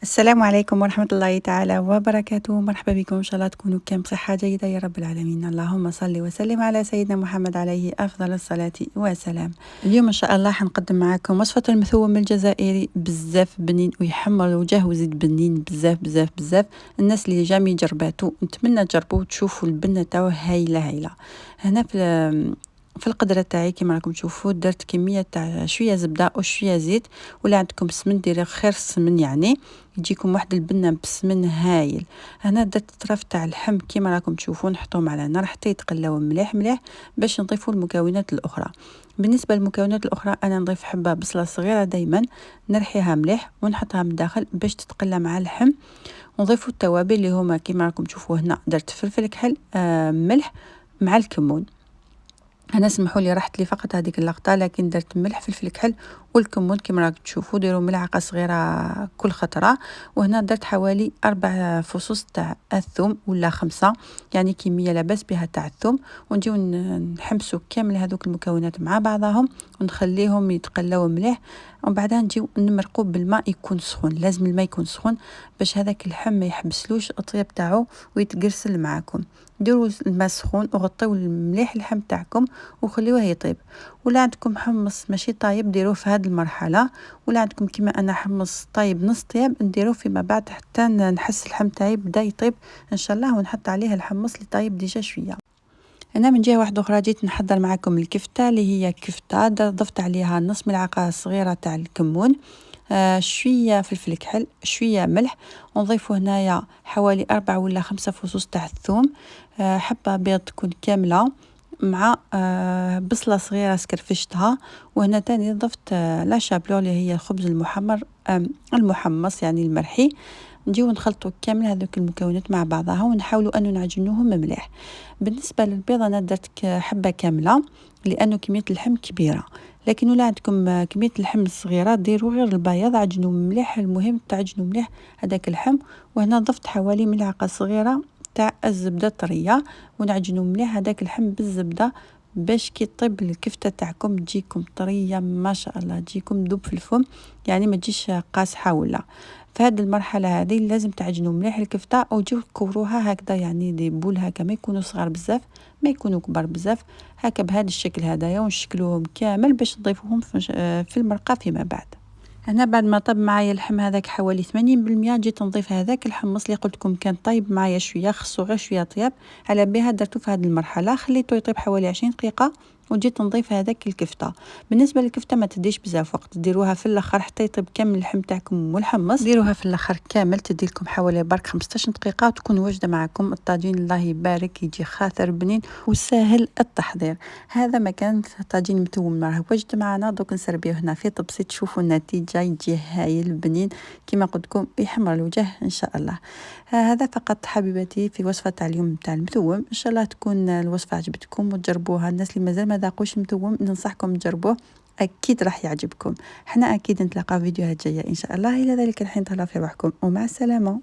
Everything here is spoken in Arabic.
السلام عليكم ورحمة الله تعالى وبركاته. مرحبا بكم، إن شاء الله تكونوا كم بصحة جيدة يا رب العالمين. اللهم صل وسلم على سيدنا محمد عليه أفضل الصلاة والسلام. اليوم إن شاء الله حنقدم معكم وصفة المثوم الجزائري، بزاف بنين ويحمر الوجه وزيد بنين بزاف بزاف بزاف. الناس اللي جامي جرباتو نتمنى تجربوه وتشوفوا البنة تاعو هايلة هايلة. هنا في القدرة تاعي كما راكم تشوفوا درت كمية تاع شوية زبدة وشوية زيت، ولا عندكم سمن ديري خير السمن، يعني يجيكم واحد البنة بسمن هايل. هنا درت طرف تاع اللحم كما راكم تشوفوا، نحطوهم على النار حتى يتقلاو مليح مليح باش نضيفوا المكونات الاخرى. بالنسبه للمكونات الاخرى انا نضيف حبه بصله صغيره دائما، نرحيها مليح ونحطها من الداخل باش تتقلى مع اللحم. ونضيفوا التوابل اللي هما كما راكم تشوفوا. هنا درت فلفل كحل، ملح مع الكمون. انا سمحوا لي راحت لي فقط هذيك اللقطه، لكن درت ملح فلفل كحل والكمون كما راكم تشوفوا. ديروا ملعقه صغيره كل خطره. وهنا درت حوالي 4 فصوص تاع الثوم ولا 5، يعني كميه لاباس بها تاع الثوم. ونجيو نحمسوا كامل هذوك المكونات مع بعضهم ونخليهم يتقلاو مليح. ومن بعدها نجيو نمرقوا بالماء يكون سخون، لازم الماء يكون سخون باش هذاك اللحم ما يحبسلوش الطياب تاعو ويتقرسل معاكم. ديروا الماء سخون وغطيو مليح اللحم تاعكم وخليوه يطيب. ولا عندكم حمص ماشي طايب ديروه في هذه المرحله، ولا عندكم كما انا حمص طايب نص طياب نديروه فيما بعد حتى نحس اللحم تاعي بدا يطيب ان شاء الله، ونحط عليه الحمص اللي طايب ديجا شويه. انا من جهه واحده اخرى جيت نحضر معكم الكفته اللي هي كفته ضفت عليها نص ملعقه صغيره تاع الكمون، شويه فلفل كحل، شويه ملح. ونضيفوا هنايا حوالي 4 ولا 5 فصوص تاع الثوم، حبه بيض تكون كامله، مع بصله صغيره سكرفشتها. وهنا تاني ضفت لا شابلور اللي هي الخبز المحمر، المحمص يعني المرحي. نجيو نخلطوا كامل هذوك المكونات مع بعضها ونحاولوا انه نعجنوهم مليح. بالنسبه للبيض انا درت حبه كامله لانه كميه اللحم كبيره، لكن ولا عندكم كميه اللحم صغيره ديروا غير البياض، عجنوا مليح. المهم تعجنوا مليح هذاك اللحم. وهنا ضفت حوالي ملعقه صغيره تاع الزبده طريه، ونعجنوا مليح هذاك اللحم بالزبده باش كي طيب الكفته تاعكم تجيكم طريه ما شاء الله، تجيكم دوب في الفم، يعني ما تجيش قاصحه. ولا في هذه المرحله هذه لازم تعجنوا مليح الكفته او تجيو كوروها هكذا، يعني دي بول هكا، ما يكونوا صغار بزاف ما يكونوا كبار بزاف، هكا بهذا الشكل هذايا. ونشكلوهم كامل باش نضيفوهم في المرقه فيما بعد. هنا بعد ما طاب معايا اللحم هذاك حوالي 80%، جيت نضيف هذاك الحمص اللي قلت لكم كان طيب معايا شويه، خصو غير شويه طياب. على بها درتو في هذه المرحله، خليته يطيب حوالي 20 دقيقه وجيت نضيف هذاك الكفته. بالنسبه للكفته ما تديش بزاف وقت، ديروها في الاخر حتى يطيب كامل اللحم تاعكم والحمص، ديروها في الاخر كامل تدي لكم حوالي برك 15 دقيقه وتكون واجده معكم. الطاجين الله يبارك يجي خاطر بنين وسهل التحضير. هذا مكان طاجين متوم راه واجد معنا. دوك نسربيه هنا في طبسي تشوفوا النتيجه، يجي هايل بنين كما قلت لكم، يحمر الوجه ان شاء الله. هذا فقط حبيبتي في وصفه تاع اليوم تاع المثوم. ان شاء الله تكون الوصفه عجبتكم وتجربوها. الناس اللي مازال ما ذاقوش المثوم ننصحكم تجربوه، اكيد راح يعجبكم. احنا اكيد نتلاقى في فيديوهات جايه ان شاء الله. الى ذلك الحين تهلاو في روحكم ومع السلامه.